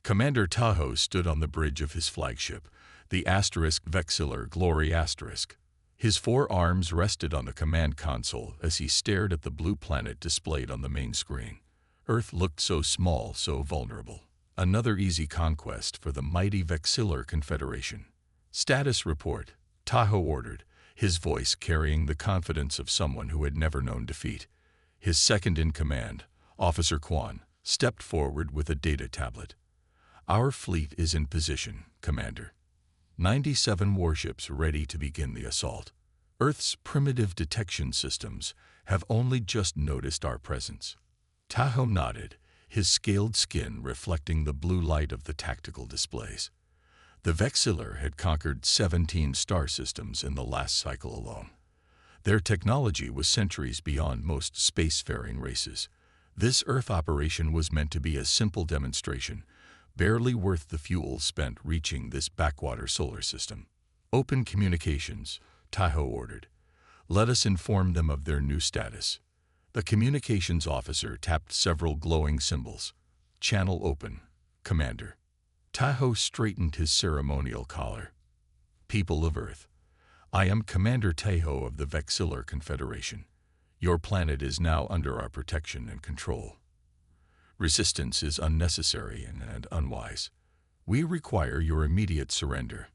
Commander Tahoe stood on the bridge of his flagship, the *Vexillor Glory*. His 4 arms rested on the command console as he stared at the blue planet displayed on the main screen. Earth looked so small, so vulnerable. Another easy conquest for the mighty Vexillor Confederation. "Status report," Tahoe ordered, his voice carrying the confidence of someone who had never known defeat. His second-in-command, Officer Quan, stepped forward with a data tablet. "Our fleet is in position, Commander. 97 warships ready to begin the assault. Earth's primitive detection systems have only just noticed our presence." Tahoe nodded, his scaled skin reflecting the blue light of the tactical displays. The Vexillor had conquered 17 star systems in the last cycle alone. Their technology was centuries beyond most spacefaring races. This Earth operation was meant to be a simple demonstration, barely worth the fuel spent reaching this backwater solar system. "Open communications," Tahoe ordered. "Let us inform them of their new status." The communications officer tapped several glowing symbols. "Channel open, Commander." Tahoe straightened his ceremonial collar. "People of Earth, I am Commander Tahoe of the Vexillor Confederation. Your planet is now under our protection and control. Resistance is unnecessary and unwise. We require your immediate surrender."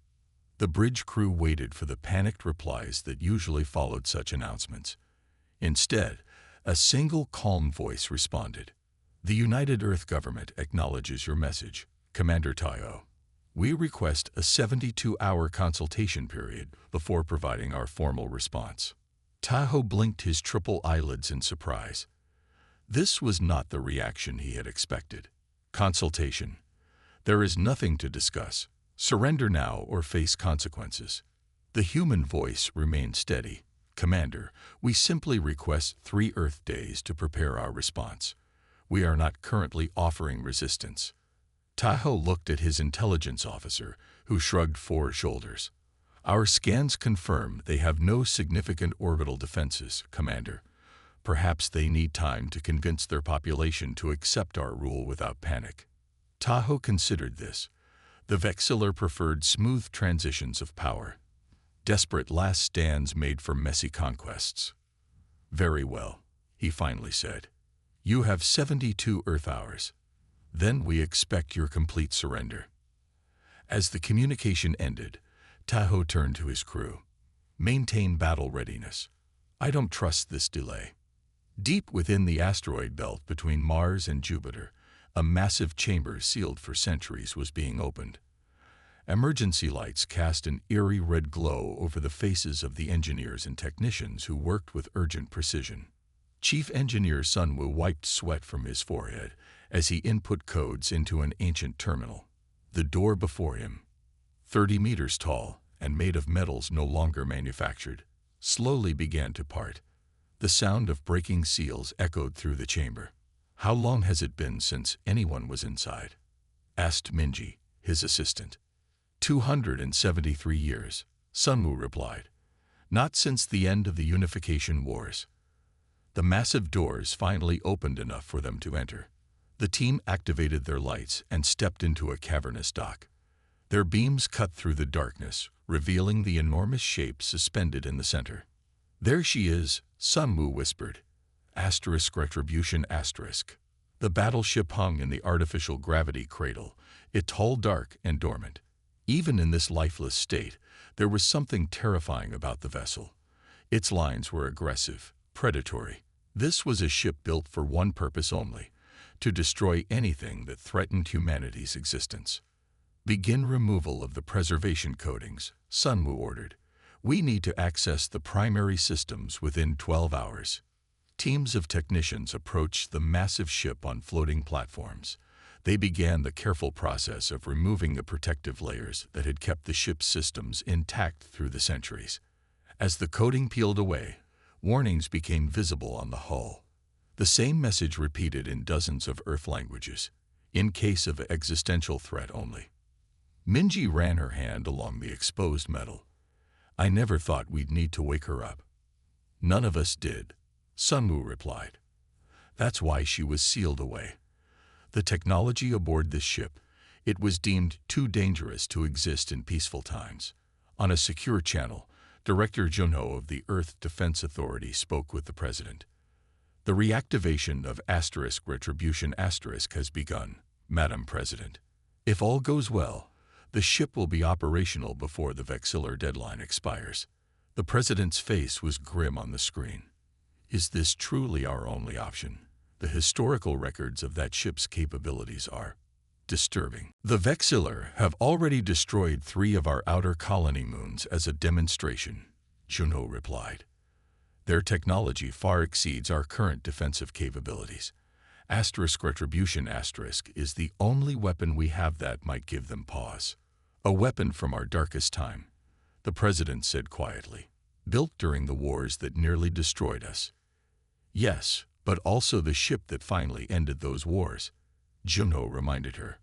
The bridge crew waited for the panicked replies that usually followed such announcements. Instead, a single calm voice responded. "The United Earth Government acknowledges your message, Commander Tahoe. We request a 72-hour consultation period before providing our formal response." Tahoe blinked his triple eyelids in surprise. This was not the reaction he had expected. "Consultation. There is nothing to discuss. Surrender now or face consequences." The human voice remained steady. "Commander, we simply request 3 Earth days to prepare our response. We are not currently offering resistance." Tahoe looked at his intelligence officer, who shrugged 4 shoulders. "Our scans confirm they have no significant orbital defenses, Commander. Perhaps they need time to convince their population to accept our rule without panic." Tahoe considered this. The Vexillor preferred smooth transitions of power. Desperate last stands made for messy conquests. "Very well," he finally said. "You have 72 Earth hours. Then we expect your complete surrender." As the communication ended, Tahoe turned to his crew. "Maintain battle readiness. I don't trust this delay." Deep within the asteroid belt between Mars and Jupiter, a massive chamber sealed for centuries was being opened. Emergency lights cast an eerie red glow over the faces of the engineers and technicians who worked with urgent precision. Chief Engineer Sunwoo wiped sweat from his forehead as he input codes into an ancient terminal. The door before him, 30 meters tall and made of metals no longer manufactured, slowly began to part. The sound of breaking seals echoed through the chamber. "How long has it been since anyone was inside?" asked Minji, his assistant. 273 years, Sunwoo replied. "Not since the end of the Unification Wars." The massive doors finally opened enough for them to enter. The team activated their lights and stepped into a cavernous dock. Their beams cut through the darkness, revealing the enormous shape suspended in the center. "There she is," Sunwoo whispered. Retribution. The battleship hung in the artificial gravity cradle, it tall, dark, and dormant. Even in this lifeless state, there was something terrifying about the vessel. Its lines were aggressive, predatory. This was a ship built for one purpose only: to destroy anything that threatened humanity's existence. "Begin removal of the preservation coatings," Sunwoo ordered. "We need to access the primary systems within 12 hours." Teams of technicians approached the massive ship on floating platforms. They began the careful process of removing the protective layers that had kept the ship's systems intact through the centuries. As the coating peeled away, warnings became visible on the hull. The same message repeated in dozens of Earth languages, in case of existential threat only. Minji ran her hand along the exposed metal. "I never thought we'd need to wake her up." "None of us did," Sunwoo replied. "That's why she was sealed away. The technology aboard this ship, It was deemed too dangerous to exist in peaceful times. On a secure channel, Director Junho of the Earth Defense Authority spoke with the president. The reactivation of Retribution has begun, Madam President. If all goes well, the ship will be operational before the Vexillor deadline expires. The president's face was grim on the screen. Is this truly our only option? The historical records of that ship's capabilities are disturbing. The Vexillor have already destroyed 3 of our outer colony moons as a demonstration, Junho replied. Their technology far exceeds our current defensive capabilities. Retribution is the only weapon we have that might give them pause. A weapon from our darkest time, the president said quietly, built during the wars that nearly destroyed us. Yes, but also the ship that finally ended those wars, Junho reminded her.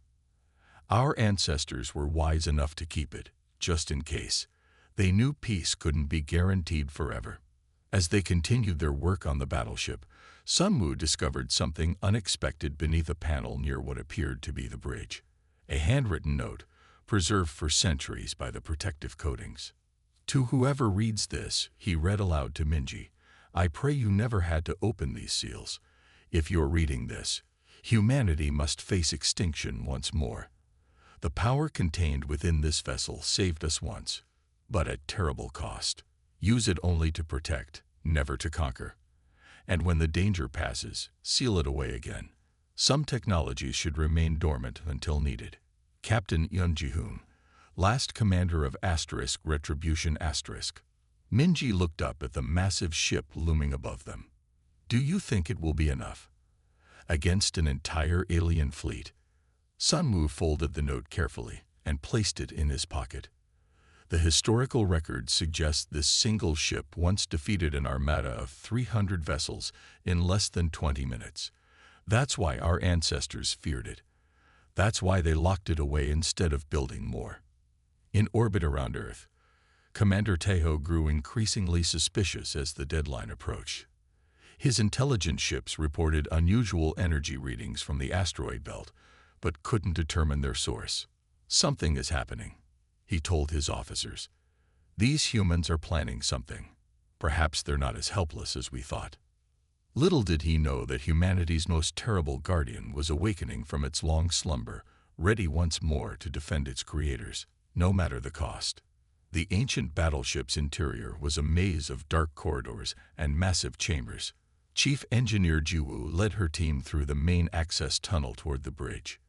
Our ancestors were wise enough to keep it, just in case. They knew peace couldn't be guaranteed forever. As they continued their work on the battleship, Sun Wu discovered something unexpected beneath a panel near what appeared to be the bridge. A handwritten note, preserved for centuries by the protective coatings. To whoever reads this, he read aloud to Minji, I pray you never had to open these seals. If you're reading this, humanity must face extinction once more. The power contained within this vessel saved us once, but at terrible cost. Use it only to protect, never to conquer. And when the danger passes, seal it away again. Some technologies should remain dormant until needed. Captain Yun Ji-hoon, last commander of Retribution *. Minji looked up at the massive ship looming above them. Do you think it will be enough? Against an entire alien fleet? Sun Wu folded the note carefully and placed it in his pocket. The historical record suggests this single ship once defeated an armada of 300 vessels in less than 20 minutes. That's why our ancestors feared it. That's why they locked it away instead of building more. In orbit around Earth, Commander Taeho grew increasingly suspicious as the deadline approached. His intelligence ships reported unusual energy readings from the asteroid belt, but couldn't determine their source. Something is happening, he told his officers. These humans are planning something. Perhaps they're not as helpless as we thought. Little did he know that humanity's most terrible guardian was awakening from its long slumber, ready once more to defend its creators, no matter the cost. The ancient battleship's interior was a maze of dark corridors and massive chambers. Chief Engineer Jiwoo led her team through the main access tunnel toward the bridge.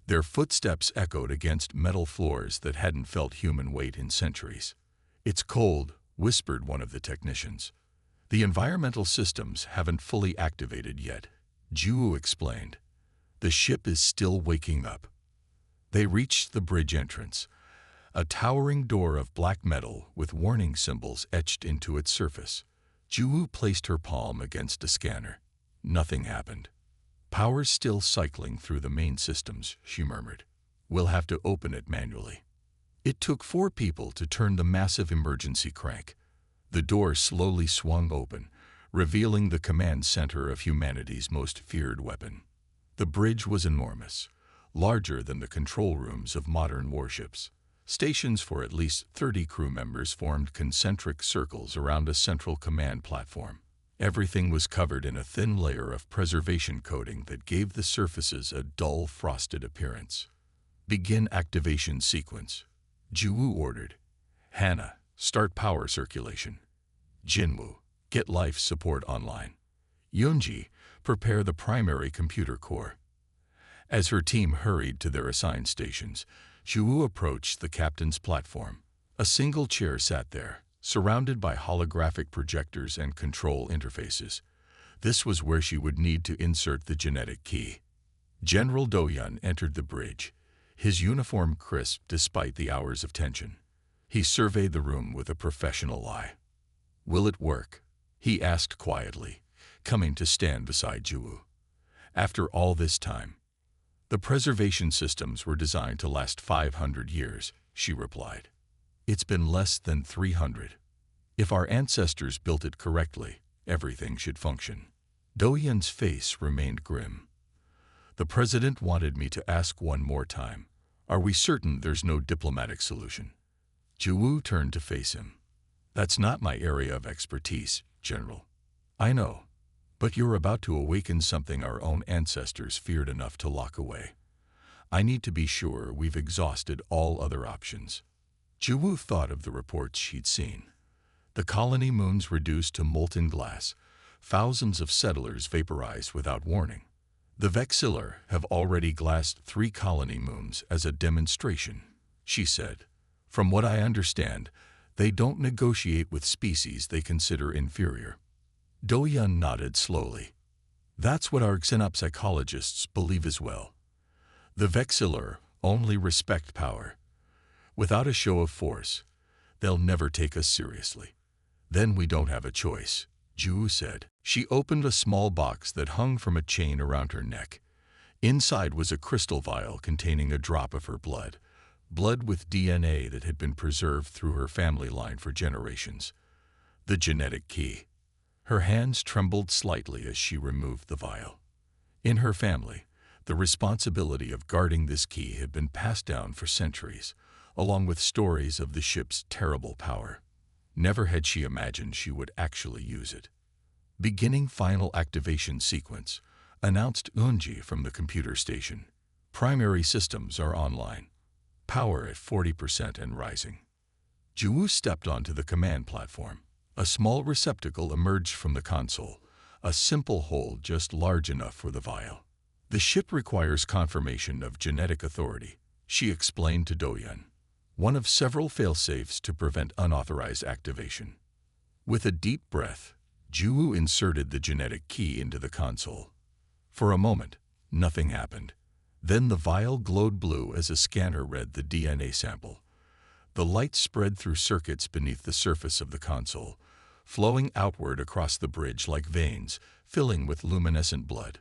Their footsteps echoed against metal floors that hadn't felt human weight in centuries. It's cold, whispered one of the technicians. The environmental systems haven't fully activated yet, Jiwoo explained. The ship is still waking up. They reached the bridge entrance, a towering door of black metal with warning symbols etched into its surface. Jiwoo placed her palm against a scanner. Nothing happened. Power's still cycling through the main systems, she murmured. We'll have to open it manually. It took 4 people to turn the massive emergency crank. The door slowly swung open, revealing the command center of humanity's most feared weapon. The bridge was enormous, larger than the control rooms of modern warships. Stations for at least 30 crew members formed concentric circles around a central command platform. Everything was covered in a thin layer of preservation coating that gave the surfaces a dull, frosted appearance. Begin activation sequence, Jiwoo ordered. Hannah, start power circulation. Jinwoo, get life support online. Yoonji, prepare the primary computer core. As her team hurried to their assigned stations, Jiwoo approached the captain's platform. A single chair sat there, surrounded by holographic projectors and control interfaces. This was where she would need to insert the genetic key. General Do-hyun entered the bridge, his uniform crisp despite the hours of tension. He surveyed the room with a professional eye. Will it work? He asked quietly, coming to stand beside Jiwoo. After all this time, the preservation systems were designed to last 500 years, she replied. It's been less than 300. If our ancestors built it correctly, everything should function. Do-hyun's face remained grim. The president wanted me to ask one more time. Are we certain there's no diplomatic solution? Jiwoo turned to face him. That's not my area of expertise, General. I know, but you're about to awaken something our own ancestors feared enough to lock away. I need to be sure we've exhausted all other options. Jiwoo thought of the reports she'd seen. The colony moons reduced to molten glass, thousands of settlers vaporized without warning. The Vexillor have already glassed 3 colony moons as a demonstration, she said. From what I understand, they don't negotiate with species they consider inferior. Do-Yun nodded slowly. That's what our xenopsychologists believe as well. The Vexillor only respect power. Without a show of force, they'll never take us seriously. Then we don't have a choice, Jiwoo said. She opened a small box that hung from a chain around her neck. Inside was a crystal vial containing a drop of her blood with DNA that had been preserved through her family line for generations. The genetic key. Her hands trembled slightly as she removed the vial. In her family, the responsibility of guarding this key had been passed down for centuries, along with stories of the ship's terrible power. Never had she imagined she would actually use it. Beginning final activation sequence, announced Eunji from the computer station. Primary systems are online. Power at 40% and rising. Jiwoo stepped onto the command platform. A small receptacle emerged from the console, a simple hole just large enough for the vial. The ship requires confirmation of genetic authority, she explained to Do-Yun. One of several failsafes to prevent unauthorized activation. With a deep breath, Jiwoo inserted the genetic key into the console. For a moment, nothing happened. Then the vial glowed blue as a scanner read the DNA sample. The light spread through circuits beneath the surface of the console, flowing outward across the bridge like veins, filling with luminescent blood.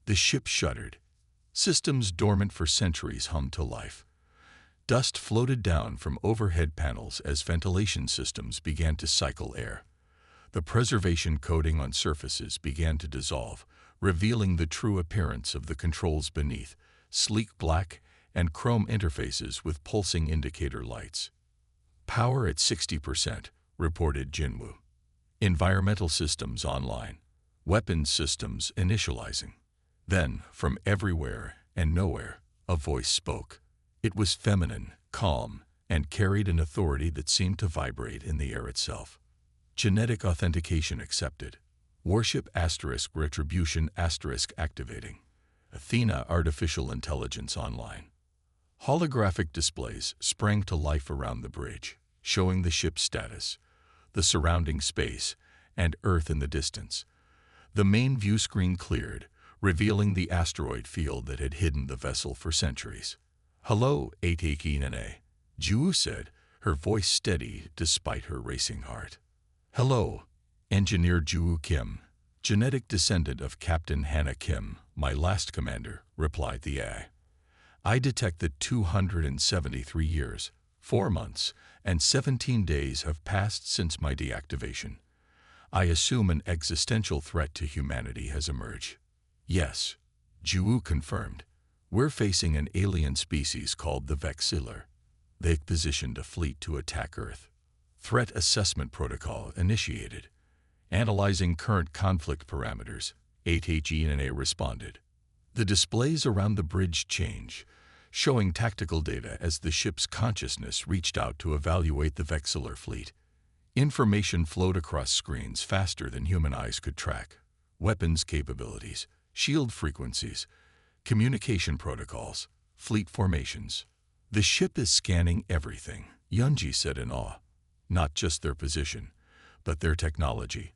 The ship shuddered. Systems dormant for centuries hummed to life. Dust floated down from overhead panels as ventilation systems began to cycle air. The preservation coating on surfaces began to dissolve, revealing the true appearance of the controls beneath, sleek black and chrome interfaces with pulsing indicator lights. Power at 60%, reported Jinwoo. Environmental systems online. Weapons systems initializing. Then, from everywhere and nowhere, a voice spoke. It was feminine, calm, and carried an authority that seemed to vibrate in the air itself. Genetic authentication accepted. Warship * retribution * activating. Athena artificial intelligence online. Holographic displays sprang to life around the bridge, showing the ship's status, the surrounding space, and Earth in the distance. The main view screen cleared, revealing the asteroid field that had hidden the vessel for centuries. Hello, HFY, Jiwoo said, her voice steady despite her racing heart. Hello, Engineer Jiwoo Kim, genetic descendant of Captain Hannah Kim, my last commander, replied the AI. I detect that 273 years, 4 months, and 17 days have passed since my deactivation. I assume an existential threat to humanity has emerged. Yes, Jiwoo confirmed. We're facing an alien species called the Vexillor. They've positioned a fleet to attack Earth. Threat assessment protocol initiated. Analyzing current conflict parameters, HFY responded. The displays around the bridge change, showing tactical data as the ship's consciousness reached out to evaluate the Vexillor fleet. Information flowed across screens faster than human eyes could track. Weapons capabilities, shield frequencies, communication protocols, fleet formations. The ship is scanning everything, Eunji said in awe. Not just their position, but their technology,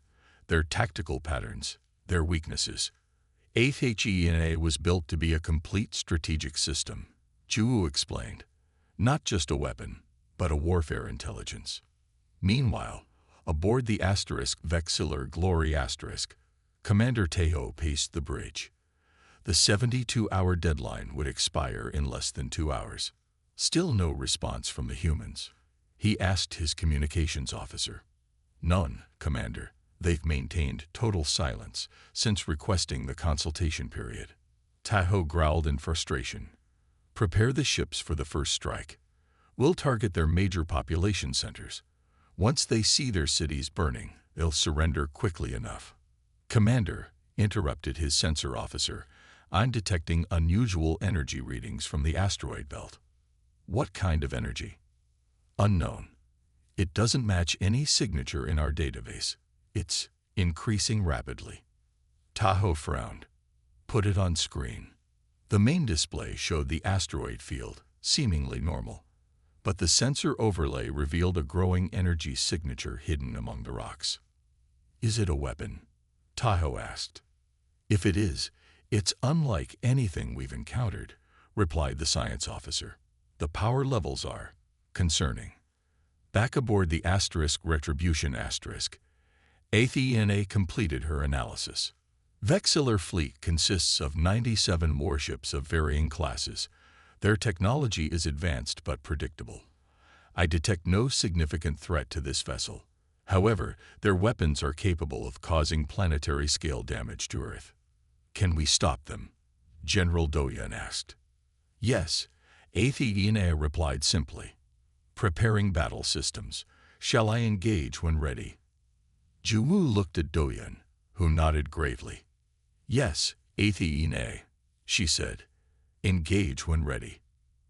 their tactical patterns, their weaknesses. HFY was built to be a complete strategic system, Jiwoo explained. Not just a weapon, but a warfare intelligence. Meanwhile, aboard the Vexillor Glory *, Commander Taeho paced the bridge. The 72-hour deadline would expire in less than 2 hours. Still no response from the humans. He asked his communications officer. None, Commander. They've maintained total silence since requesting the consultation period. Taeho growled in frustration. Prepare the ships for the first strike. We'll target their major population centers. Once they see their cities burning, they'll surrender quickly enough." "Commander," interrupted his sensor officer, "I'm detecting unusual energy readings from the asteroid belt." "What kind of energy?" "Unknown. It doesn't match any signature in our database. It's increasing rapidly." Tahoe frowned. "Put it on screen." The main display showed the asteroid field, seemingly normal. But the sensor overlay revealed a growing energy signature hidden among the rocks. "Is it a weapon?" Tahoe asked. "If it is, it's unlike anything we've encountered," replied the science officer. "The power levels are concerning." Back aboard the Retribution Athena completed her analysis. Vexillor fleet consists of 97 warships of varying classes. Their technology is advanced but predictable. I detect no significant threat to this vessel. However, their weapons are capable of causing planetary-scale damage to Earth. "Can we stop them?" General Doyen asked. "Yes," Athena replied simply. "Preparing battle systems. Shall I engage when ready?" Juwu looked at Doyen, who nodded gravely. "Yes, Athena," she said. "Engage when ready.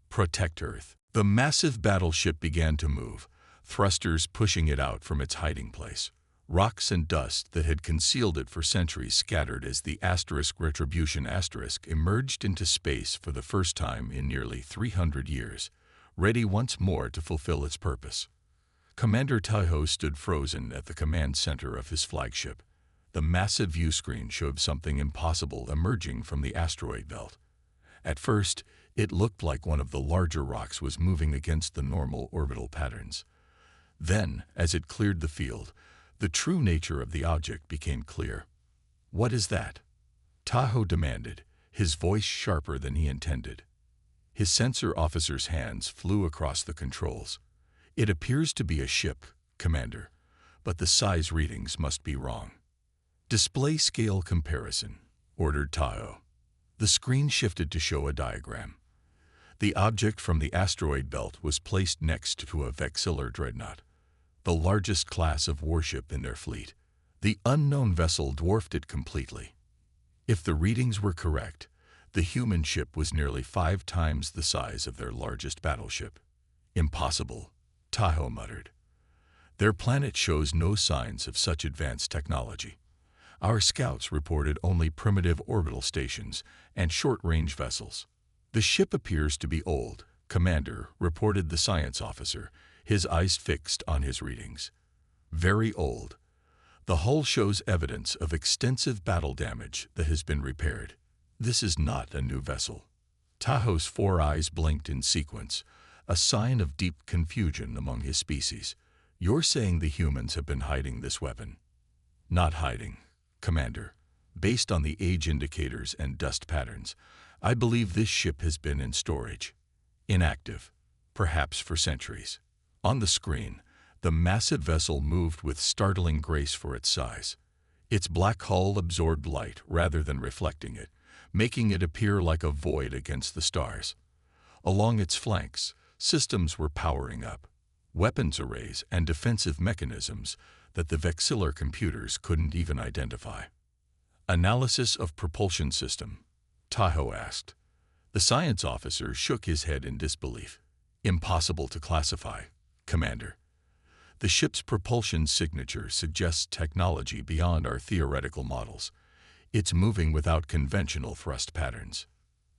Protect Earth." The massive battleship began to move, thrusters pushing it out from its hiding place. Rocks and dust that had concealed it for centuries scattered as the Retribution emerged into space for the first time in nearly 300 years, ready once more to fulfill its purpose. Commander Tahoe stood frozen at the command center of his flagship. The massive view screen showed something impossible emerging from the asteroid belt. At first, it looked like one of the larger rocks was moving against the normal orbital patterns. Then, as it cleared the field, the true nature of the object became clear. "What is that?" Tahoe demanded, his voice sharper than he intended. His sensor officer's hands flew across the controls. "It appears to be a ship, Commander, but the size readings must be wrong." "Display scale comparison," ordered Tahoe. The screen shifted to show a diagram. The object from the asteroid belt was placed next to a Vexillor dreadnought, the largest class of warship in their fleet. The unknown vessel dwarfed it completely. If the readings were correct, the human ship was nearly 5 times the size of their largest battleship. "Impossible," Tahoe muttered. "Their planet shows no signs of such advanced technology. Our scouts reported only primitive orbital stations and short-range vessels." "The ship appears to be old, Commander," reported the science officer, his eyes fixed on his readings. "Very old. The hull shows evidence of extensive battle damage that has been repaired. This is not a new vessel." Tahoe's 4 eyes blinked in sequence, a sign of deep confusion among his species. "You're saying the humans have been hiding this weapon?" "Not hiding, Commander. Based on the age indicators and dust patterns, I believe this ship has been in storage. Inactive, perhaps for centuries." On the screen, the massive vessel moved with startling grace for its size. Its black hull absorbed light rather than reflecting it, making it appear like a void against the stars. Along its flanks, systems were powering up, weapons arrays and defensive mechanisms that the Vexillor computers couldn't even identify. "Analysis of propulsion system?" Tahoe asked. The science officer shook his head in disbelief. "Impossible to classify, Commander. The ship's propulsion signature suggests technology beyond our theoretical models. It's moving without conventional thrust patterns."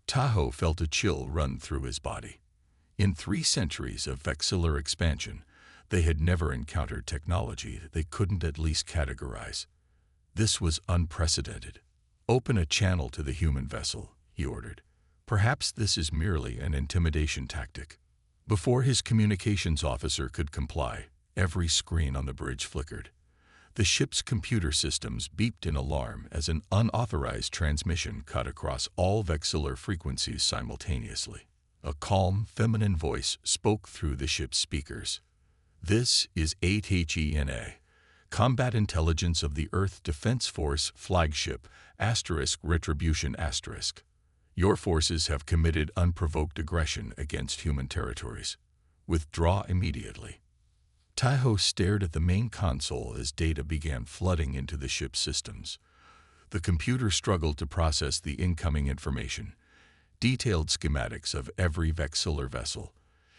Tahoe felt a chill run through his body. In 3 centuries of Vexillor expansion, they had never encountered technology that they couldn't at least categorize. This was unprecedented. "Open a channel to the human vessel," he ordered. "Perhaps this is merely an intimidation tactic." Before his communications officer could comply, every screen on the bridge flickered. The ship's computer systems beeped in alarm as an unauthorized transmission cut across all Vexillor frequencies simultaneously. A calm, feminine voice spoke through the ship's speakers. "This is HFY, Combat Intelligence of the Earth Defense Force Flagship, Retribution *. Your forces have committed unprovoked aggression against human territories. Withdraw immediately. Tahoe stared at the main console as data began flooding into the ship's systems. The computer struggled to process the incoming information. Detailed schematics of every Vexillor vessel,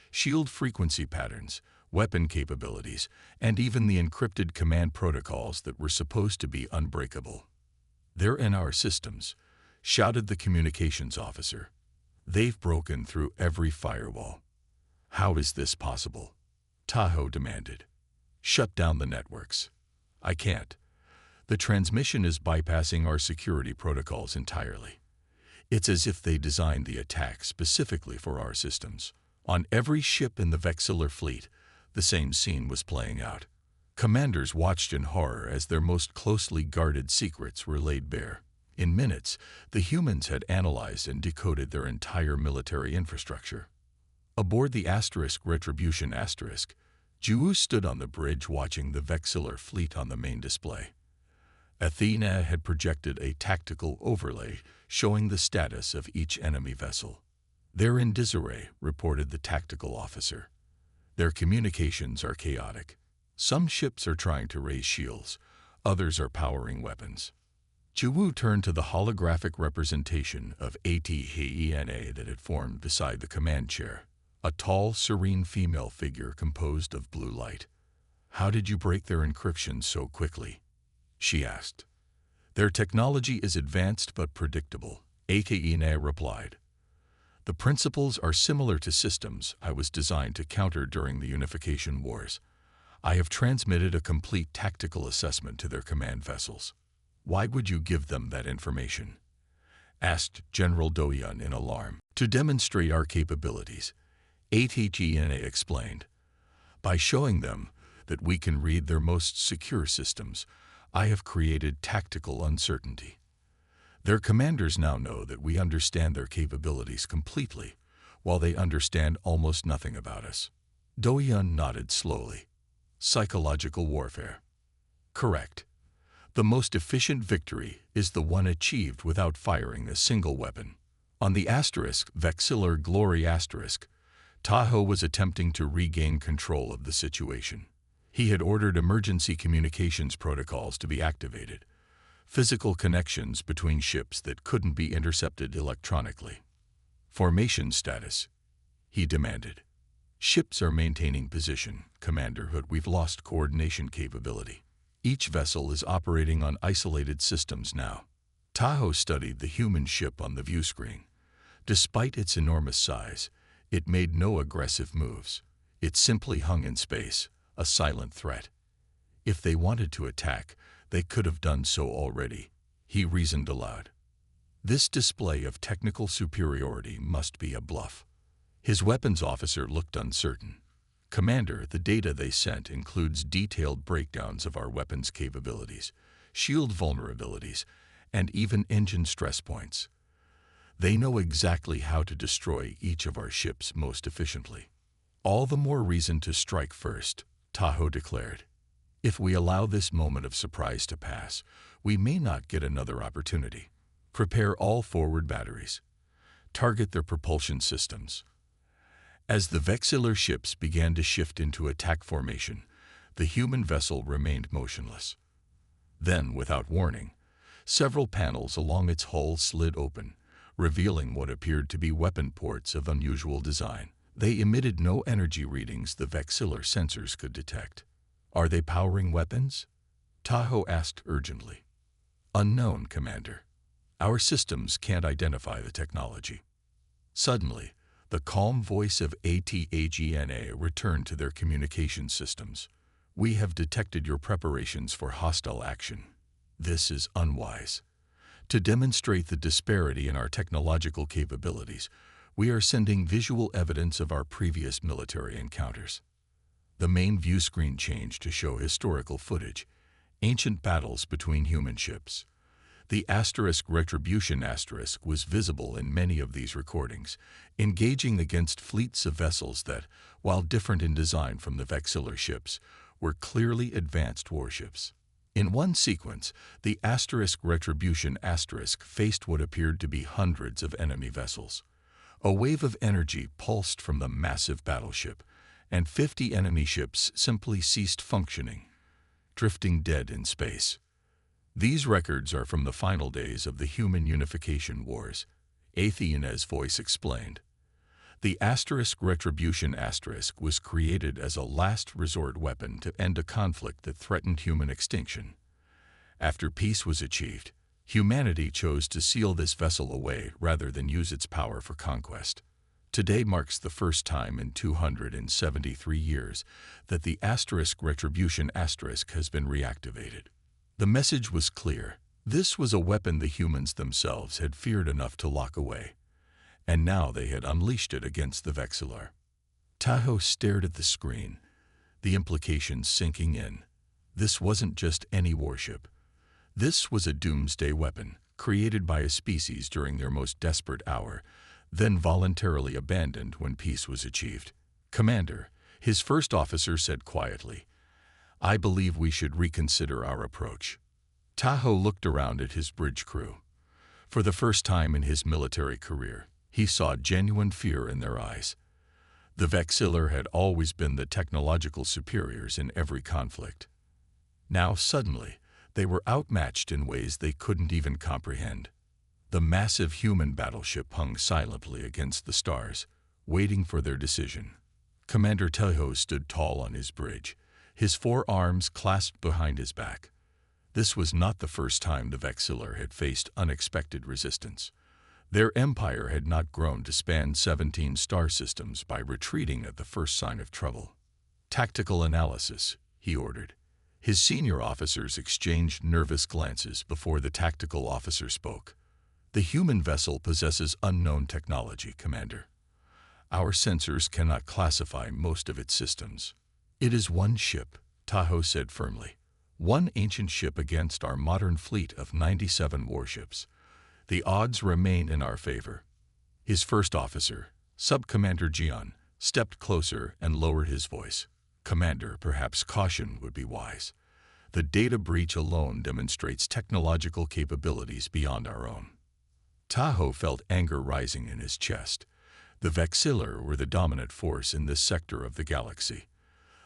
shield frequency patterns, weapon capabilities, and even the encrypted command protocols that were supposed to be unbreakable. "They're in our systems," shouted the communications officer. "They've broken through every firewall." "How is this possible?" Tahoe demanded. "Shut down the networks." "I can't. The transmission is bypassing our security protocols entirely. It's as if they designed the attack specifically for our systems." On every ship in the Vexillor fleet, the same scene was playing out. Commanders watched in horror as their most closely guarded secrets were laid bare. In minutes, the humans had analyzed and decoded their entire military infrastructure. Aboard the Retribution *, Ju stood on the bridge watching the Vexillor fleet on the main display. Athena had projected a tactical overlay showing the status of each enemy vessel. "They're in disarray," reported the tactical officer. "Their communications are chaotic. Some ships are trying to raise shields, others are powering weapons." Ju turned to the holographic representation of Athena that had formed beside the command chair, a tall, serene female figure composed of blue light. "How did you break their encryption so quickly?" she asked. "Their technology is advanced but predictable," Athena replied. "The principles are similar to systems I was designed to counter during the Unification Wars. I have transmitted a complete tactical assessment to their command vessels." "Why would you give them that information?" asked General Doyun in alarm. "To demonstrate our capabilities," Athena explained. "By showing them that we can read their most secure systems, I have created tactical uncertainty. Their commanders now know that we understand their capabilities completely, while they understand almost nothing about us." Doyun nodded slowly. "Psychological warfare." "Correct. The most efficient victory is the one achieved without firing a single weapon." On the Vexillor Glory Tahoe was attempting to regain control of the situation. He had ordered emergency communications protocols to be activated, physical connections between ships that couldn't be intercepted electronically. "Formation status," he demanded. "Ships are maintaining position, Commander, but we've lost coordination capability. Each vessel is operating on isolated systems now." Tahoe studied the human ship on the view screen. Despite its enormous size, it made no aggressive moves. It simply hung in space, a silent threat. If they wanted to attack, they could have done so already, he reasoned aloud. This display of technical superiority must be a bluff. His weapons officer looked uncertain. "Commander, the data they sent includes detailed breakdowns of our weapons capabilities, shield vulnerabilities, and even engine stress points. They know exactly how to destroy each of our ships most efficiently." "All the more reason to strike first," Tahoe declared. "If we allow this moment of surprise to pass, we may not get another opportunity. Prepare all forward batteries. Target their propulsion systems." As the Vexillor ships began to shift into attack formation, the human vessel remained motionless. Then, without warning, several panels along its hull slid open, revealing what appeared to be weapon ports of unusual design. They emitted no energy readings the Vexillor sensors could detect. "Are they powering weapons?" Tahoe asked urgently. "Unknown, Commander. Our systems can't identify the technology." Suddenly, the calm voice of Athena returned to their communication systems. "We have detected your preparations for hostile action. This is unwise. To demonstrate the disparity in our technological capabilities, we are sending visual evidence of our previous military encounters." The main view screen changed to show historical footage, ancient battles between human ships. The Retribution was visible in many of these recordings, engaging against fleets of vessels that, while different in design from the Vexillor ships, were clearly advanced warships. In one sequence, the asterisk retribution asterisk faced what appeared to be hundreds of enemy vessels. A wave of energy pulsed from the massive battleship, and 50 enemy ships simply ceased functioning, drifting dead in space. These records are from the final days of the human unification wars, Athena's voice explained. The asterisk retribution asterisk was created as a last resort weapon to end a conflict that threatened human extinction. After peace was achieved, humanity chose to seal this vessel away rather than use its power for conquest. Today marks the first time in 273 years that the asterisk retribution asterisk has been reactivated. The message was clear. This was a weapon the humans themselves had feared enough to lock away, and now they had unleashed it against the Vexillor. Tahoe stared at the screen, the implications sinking in. This wasn't just any warship. This was a doomsday weapon, created by a species during their most desperate hour, then voluntarily abandoned when peace was achieved. "Commander," his first officer said quietly, "I believe we should reconsider our approach." Tahoe looked around at his bridge crew. For the first time in his military career, he saw genuine fear in their eyes. The Vexillor had always been the technological superiors in every conflict. Now, suddenly, they were outmatched in ways they couldn't even comprehend. The massive human battleship hung silently against the stars, waiting for their decision. Commander Tahoe stood tall on his bridge, his four arms clasped behind his back. This was not the first time the Vexillor had faced unexpected resistance. Their empire had not grown to span 17 star systems by retreating at the first sign of trouble. "Tactical analysis," he ordered. His senior officers exchanged nervous glances before the tactical officer spoke. "The human vessel possesses unknown technology, Commander. Our sensors cannot classify most of its systems." "It is one ship," Tahoe said firmly. "One ancient ship against our modern fleet of 97 warships. The odds remain in our favor." His first officer, Sub-Commander Jian, stepped closer and lowered his voice. "Commander, perhaps caution would be wise. The data breach alone demonstrates technological capabilities beyond our own." Tahoe felt anger rising in his chest. The Vexillor were the dominant force in this sector of the galaxy.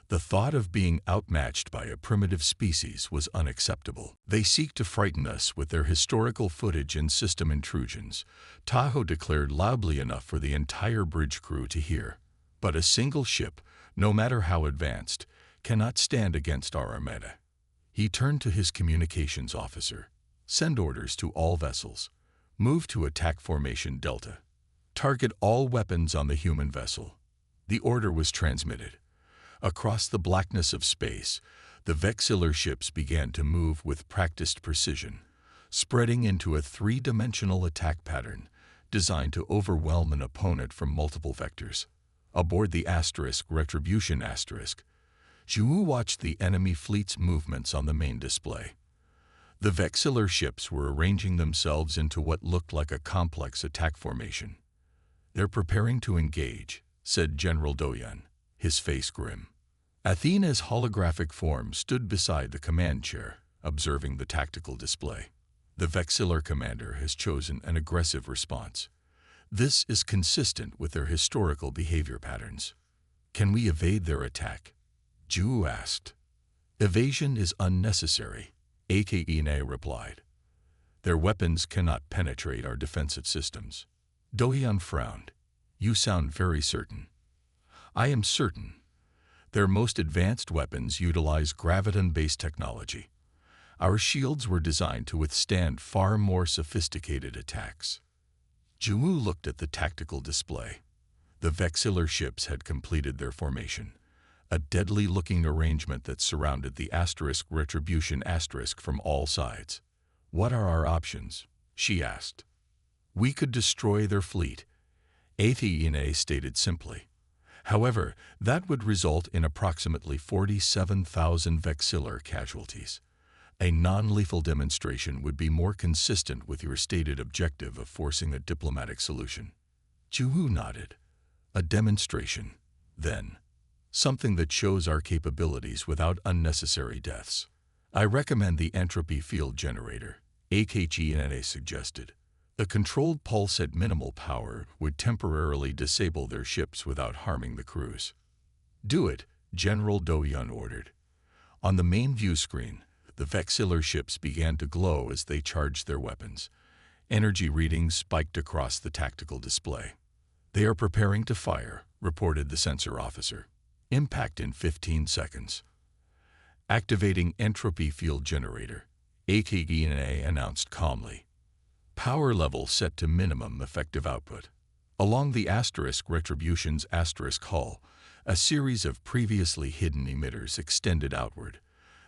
The thought of being outmatched by a primitive species was unacceptable. "They seek to frighten us with their historical footage and system intrusions," Tahoe declared loudly enough for the entire bridge crew to hear. "But a single ship, no matter how advanced, cannot stand against our armada." He turned to his communications officer. "Send orders to all vessels. Move to attack formation Delta. Target all weapons on the human vessel." The order was transmitted. Across the blackness of space, the Vexillor ships began to move with practiced precision, spreading into a three-dimensional attack pattern designed to overwhelm an opponent from multiple vectors. Aboard the asterisk retribution asterisk, Zhu watched the enemy fleet's movements on the main display. The Vexillor ships were arranging themselves into what looked like a complex attack formation. "They're preparing to engage," said General Doyan, his face grim. Athena's holographic form stood beside the command chair, observing the tactical display. "The Vexillor commander has chosen an aggressive response. This is consistent with their historical behavior patterns." "Can we evade their attack?" Zhu asked. "Evasion is unnecessary," Athena replied. "Their weapons cannot penetrate our defensive systems." Doyan frowned. "You sound very certain." "I am certain. Their most advanced weapons utilize graviton-based technology. Our shields were designed to withstand far more sophisticated attacks." Zhu looked at the tactical display. The Vexillor ships had completed their formation, a deadly-looking arrangement that surrounded the asterisk retribution asterisk from all sides. "What are our options?" she asked. "We could destroy their fleet," Athena stated simply. "However, that would result in approximately 47,000 Vexillor casualties. A non-lethal demonstration would be more consistent with your stated objective of forcing a diplomatic solution." Zhu nodded. "A demonstration, then. Something that shows our capabilities without unnecessary deaths." I recommend the entropy field generator, HFY suggested. A controlled pulse at minimal power would temporarily disable their ships without harming the crews. Do it, General Do-hyun ordered. On the main view screen, the Vexillor ships began to glow as they charged their weapons. Energy readings spiked across the tactical display. They are preparing to fire, reported the sensor officer. Impact in 15 seconds. Activating entropy field generator, HFY announced calmly. Power level set to minimum effective output. Along the retribution's hull, a series of previously hidden emitters extended outward.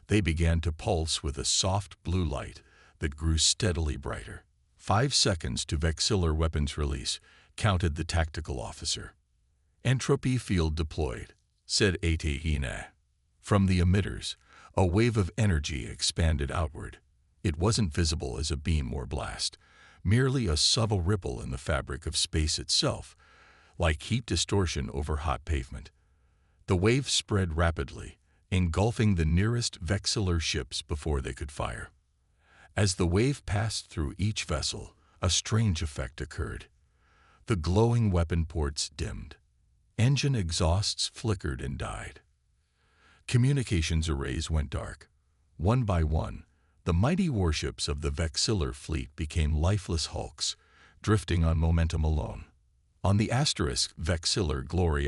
They began to pulse with a soft blue light that grew steadily brighter. 5 seconds to Vexillor weapons release, counted the tactical officer. Entropy field deployed, said HFY. From the emitters, a wave of energy expanded outward. It wasn't visible as a beam or blast, merely a subtle ripple in the fabric of space itself, like heat distortion over hot pavement. The wave spread rapidly, engulfing the nearest Vexillor ships before they could fire. As the wave passed through each vessel, a strange effect occurred. The glowing weapon ports dimmed. Engine exhausts flickered and died. Communications arrays went dark. One by one, the mighty warships of the Vexillor fleet became lifeless hulks, drifting on momentum alone. On the Vexillor Glory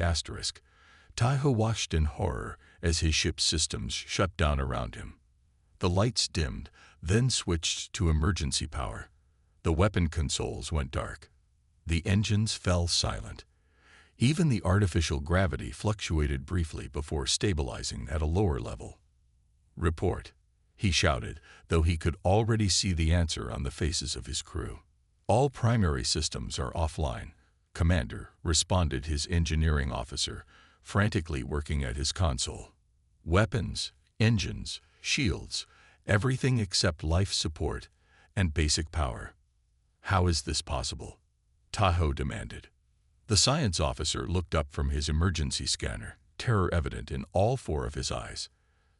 Taiho watched in horror as his ship's systems shut down around him. The lights dimmed, then switched to emergency power. The weapon consoles went dark. The engines fell silent. Even the artificial gravity fluctuated briefly before stabilizing at a lower level. "Report," he shouted, though he could already see the answer on the faces of his crew. "All primary systems are offline," Commander, responded his engineering officer, frantically working at his console. "Weapons, engines, shields, everything except life support and basic power." "How is this possible?" Taiho demanded. The science officer looked up from his emergency scanner, terror evident in all 4 of his eyes.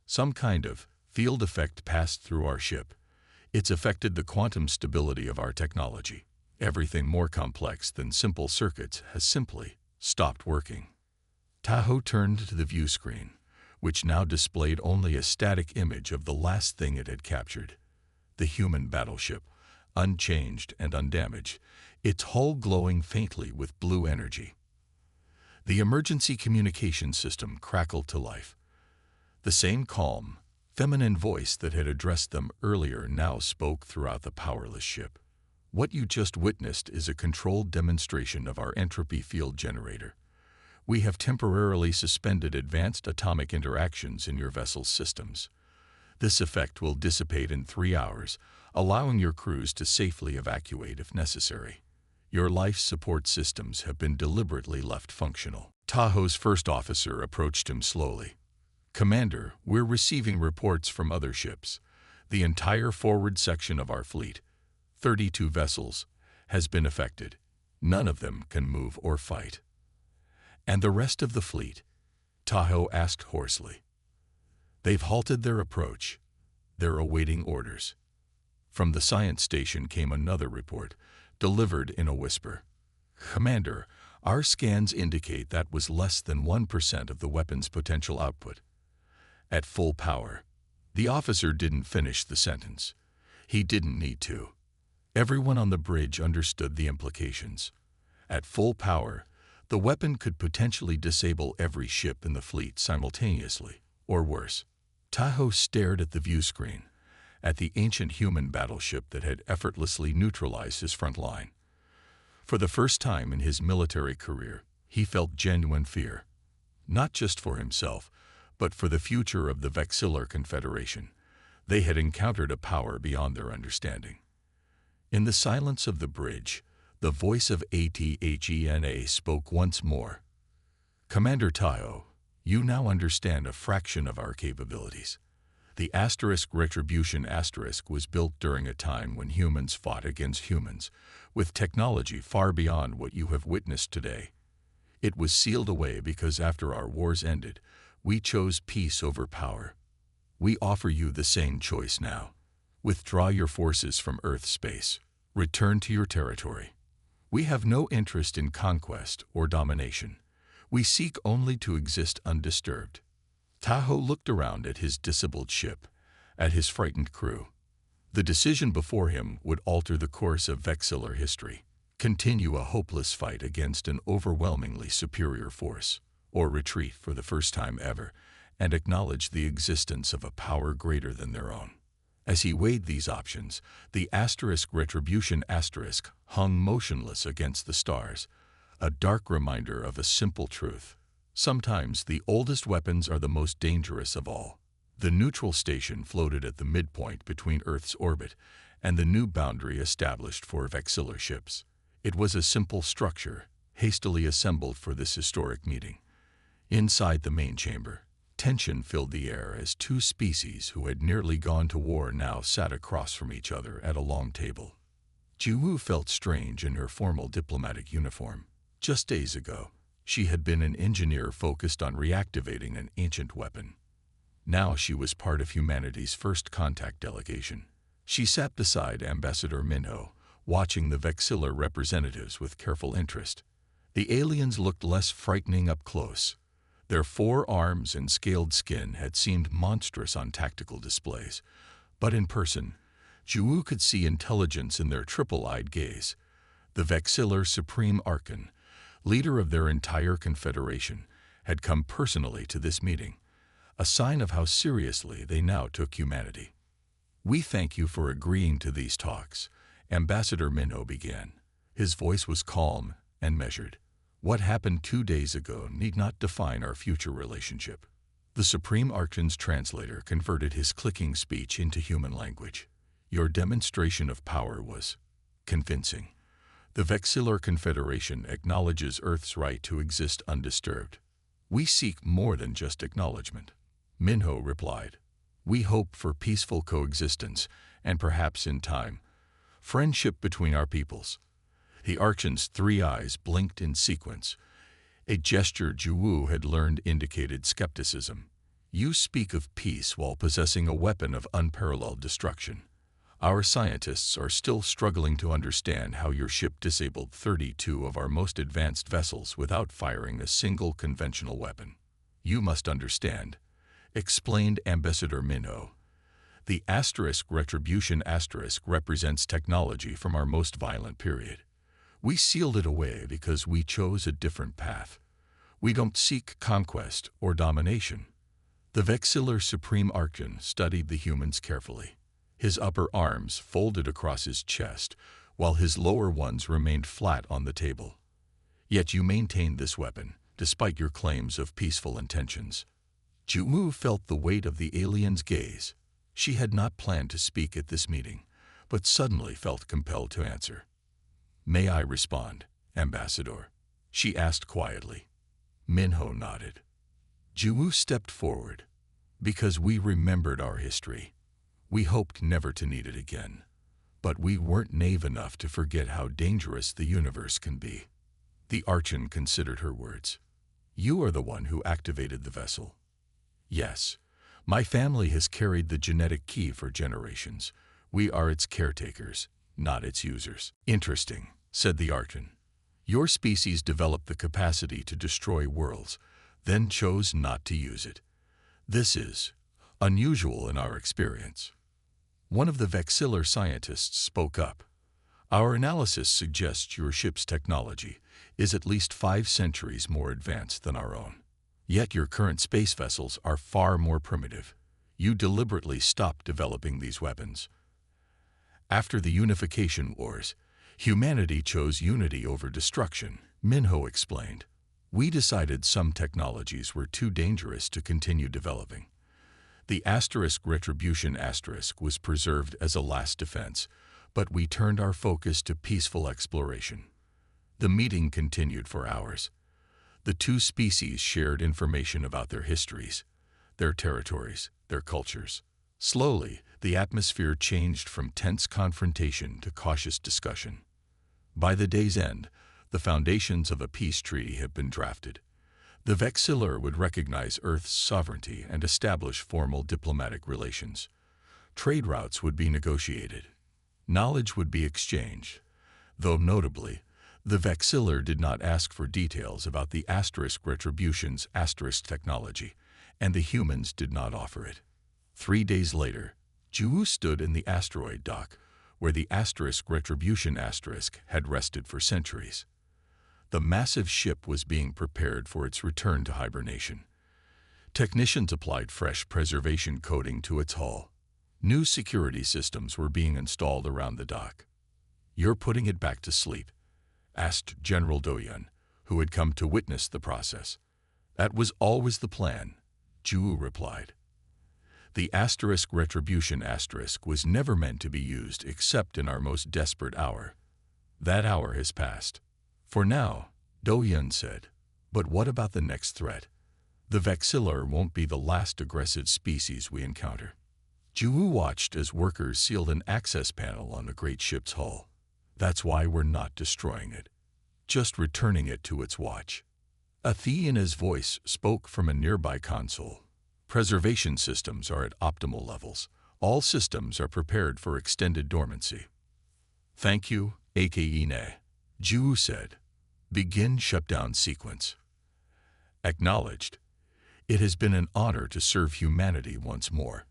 "Some kind of field effect passed through our ship. It's affected the quantum stability of our technology. Everything more complex than simple circuits has simply stopped working." Taiho turned to the view screen, which now displayed only a static image of the last thing it had captured. The human battleship, unchanged and undamaged, its hull glowing faintly with blue energy. The emergency communication system crackled to life. The same calm, feminine voice that had addressed them earlier now spoke throughout the powerless ship. "What you just witnessed is a controlled demonstration of our entropy field generator. We have temporarily suspended advanced atomic interactions in your vessel's systems. This effect will dissipate in 3 hours, allowing your crews to safely evacuate if necessary. Your life support systems have been deliberately left functional." Taiho's first officer approached him slowly. "Commander, we're receiving reports from other ships. The entire forward section of our fleet, 32 vessels, has been affected. None of them can move or fight." "And the rest of the fleet?" Taiho asked hoarsely. "They've halted their approach. They're awaiting orders." From the science station came another report, delivered in a whisper. "Commander, our scans indicate that was less than 1% of the weapon's potential output. At full power." The officer didn't finish the sentence. He didn't need to. Everyone on the bridge understood the implications. At full power, the weapon could potentially disable every ship in the fleet simultaneously, or worse. Taiho stared at the view screen, at the ancient human battleship that had effortlessly neutralized his front line. For the first time in his military career, he felt genuine fear, not just for himself, but for the future of the Vexillor Confederation. They had encountered a power beyond their understanding. In the silence of the bridge, the voice of HFY spoke once more. "Commander Taiho, you now understand a fraction of our capabilities. The retribution was built during a time when humans fought against humans, with technology far beyond what you have witnessed today. It was sealed away because after our wars ended, we chose peace over power. We offer you the same choice now. Withdraw your forces from Earth space. Return to your territory. We have no interest in conquest or domination. We seek only to exist undisturbed. Tahoe looked around at his disabled ship, at his frightened crew. The decision before him would alter the course of Vexillor history, continue a hopeless fight against an overwhelmingly superior force, or retreat for the first time ever, and acknowledge the existence of a power greater than their own. As he weighed these options, the retribution hung motionless against the stars, a dark reminder of a simple truth. Sometimes the oldest weapons are the most dangerous of all. The neutral station floated at the midpoint between Earth's orbit and the new boundary established for Vexillor ships. It was a simple structure, hastily assembled for this historic meeting. Inside the main chamber, tension filled the air as two species who had nearly gone to war now sat across from each other at a long table. Jiwoo felt strange in her formal diplomatic uniform. Just days ago, she had been an engineer focused on reactivating an ancient weapon. Now she was part of humanity's first contact delegation. She sat beside Ambassador Minho, watching the Vexillor representatives with careful interest. The aliens looked less frightening up close. Their 4 arms and scaled skin had seemed monstrous on tactical displays, but in person, Jiwoo could see intelligence in their triple-eyed gaze. The Vexillor Supreme Archon, leader of their entire confederation, had come personally to this meeting, a sign of how seriously they now took humanity. "We thank you for agreeing to these talks," Ambassador Minho began. His voice was calm and measured. "What happened 2 days ago need not define our future relationship." The Supreme Archon's translator converted his clicking speech into human language. "Your demonstration of power was convincing. The Vexillor Confederation acknowledges Earth's right to exist undisturbed. We seek more than just acknowledgement." Minho replied, "We hope for peaceful coexistence and perhaps in time, friendship between our peoples." The Archon's 3 eyes blinked in sequence. A gesture Jiwoo had learned indicated skepticism. "You speak of peace while possessing a weapon of unparalleled destruction. Our scientists are still struggling to understand how your ship disabled 32 of our most advanced vessels without firing a single conventional weapon. You must understand," explained Ambassador Minho. "The retribution represents technology from our most violent period. We sealed it away because we chose a different path. We don't seek conquest or domination." The Vexillor Supreme Archon studied the humans carefully. His upper arms folded across his chest, while his lower ones remained flat on the table. "Yet you maintained this weapon, despite your claims of peaceful intentions." Jiwoo felt the weight of the alien's gaze. She had not planned to speak at this meeting, but suddenly felt compelled to answer. "May I respond, Ambassador?" she asked quietly. Minho nodded. Jiwoo stepped forward. "Because we remembered our history. We hoped never to need it again. But we weren't naive enough to forget how dangerous the universe can be." The Archon considered her words. "You are the one who activated the vessel." "Yes. My family has carried the genetic key for generations. We are its caretakers, not its users." "Interesting," said the Archon. "Your species developed the capacity to destroy worlds, then chose not to use it. This is unusual in our experience." One of the Vexillor scientists spoke up. "Our analysis suggests your ship's technology is at least 5 centuries more advanced than our own. Yet your current space vessels are far more primitive. You deliberately stopped developing these weapons. After the Unification Wars, humanity chose unity over destruction," Minho explained. "We decided some technologies were too dangerous to continue developing. The retribution was preserved as a last defense, but we turned our focus to peaceful exploration." The meeting continued for hours. The 2 species shared information about their histories, their territories, their cultures. Slowly, the atmosphere changed from tense confrontation to cautious discussion. By the day's end, the foundations of a peace treaty had been drafted. The Vexillor would recognize Earth's sovereignty and establish formal diplomatic relations. Trade routes would be negotiated. Knowledge would be exchanged, though notably, the Vexillor did not ask for details about the Asterisk Retribution's Asterisk technology, and the humans did not offer it. 3 days later, Ju stood in the asteroid dock, where the Asterisk Retribution Asterisk had rested for centuries. The massive ship was being prepared for its return to hibernation. Technicians applied fresh preservation coating to its hull. New security systems were being installed around the dock. "You're putting it back to sleep?" asked General Doyun, who had come to witness the process. "That was always the plan," Ju replied. The Asterisk Retribution Asterisk was never meant to be used except in our most desperate hour. That hour has passed. "For now," Doyun said. "But what about the next threat? The Vexillor won't be the last aggressive species we encounter." Ju watched as workers sealed an access panel on the great ship's hull. "That's why we're not destroying it, just returning it to its watch." Athena's voice spoke from a nearby console. "Preservation systems are at optimal levels. All systems are prepared for extended dormancy." "Thank you, Akine," Ju said. "Begin shutdown sequence." "Acknowledged. It has been an honor to serve humanity once more."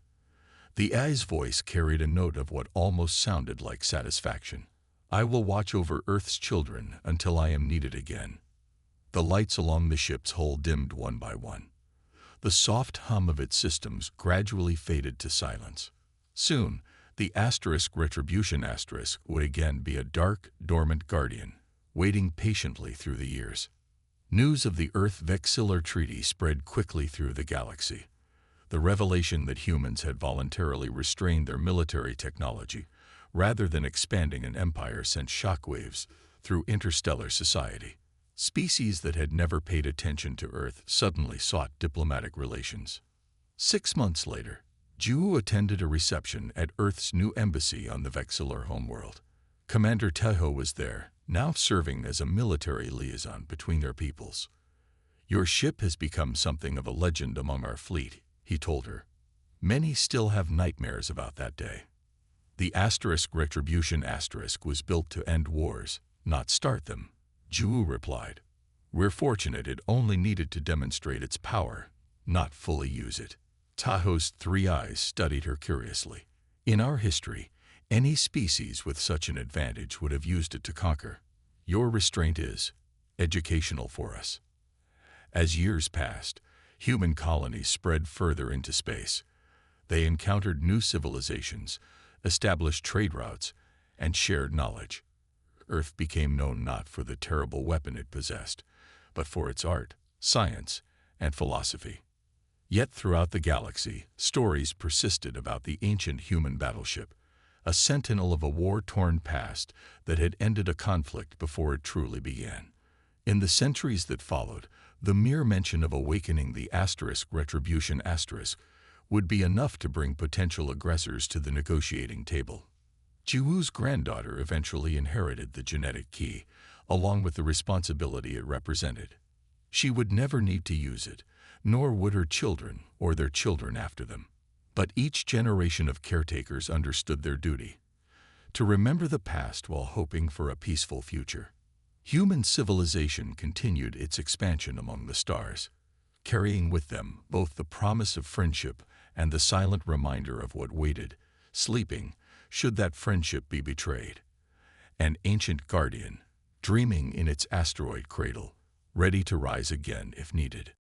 The AI's voice carried a note of what almost sounded like satisfaction. "I will watch over Earth's children until I am needed again." The lights along the ship's hull dimmed one by one. The soft hum of its systems gradually faded to silence. Soon, the Asterisk Retribution Asterisk would again be a dark, dormant guardian, waiting patiently through the years. News of the Earth-Vexillor Treaty spread quickly through the galaxy. The revelation that humans had voluntarily restrained their military technology, rather than expanding an empire, sent shockwaves through interstellar society. Species that had never paid attention to Earth suddenly sought diplomatic relations. 6 months later, Ju attended a reception at Earth's new embassy on the Vexillor homeworld. Commander Teho was there, now serving as a military liaison between their peoples. "Your ship has become something of a legend among our fleet," he told her. "Many still have nightmares about that day." The Asterisk Retribution Asterisk was built to end wars, not start them, Ju replied. "We're fortunate it only needed to demonstrate its power, not fully use it." Tahoe's 3 eyes studied her curiously. "In our history, any species with such an advantage would have used it to conquer. Your restraint is educational for us." As years passed, human colonies spread further into space. They encountered new civilizations, established trade routes, and shared knowledge. Earth became known not for the terrible weapon it possessed, but for its art, science, and philosophy. Yet throughout the galaxy, stories persisted about the ancient human battleship, a sentinel of a war-torn past that had ended a conflict before it truly began. In the centuries that followed, the mere mention of awakening the Asterisk Retribution Asterisk would be enough to bring potential aggressors to the negotiating table. Juwu's granddaughter eventually inherited the genetic key, along with the responsibility it represented. She would never need to use it, nor would her children or their children after them. But each generation of caretakers understood their duty: to remember the past while hoping for a peaceful future. Human civilization continued its expansion among the stars, carrying with them both the promise of friendship and the silent reminder of what waited, sleeping, should that friendship be betrayed. An ancient guardian, dreaming in its asteroid cradle, ready to rise again if needed.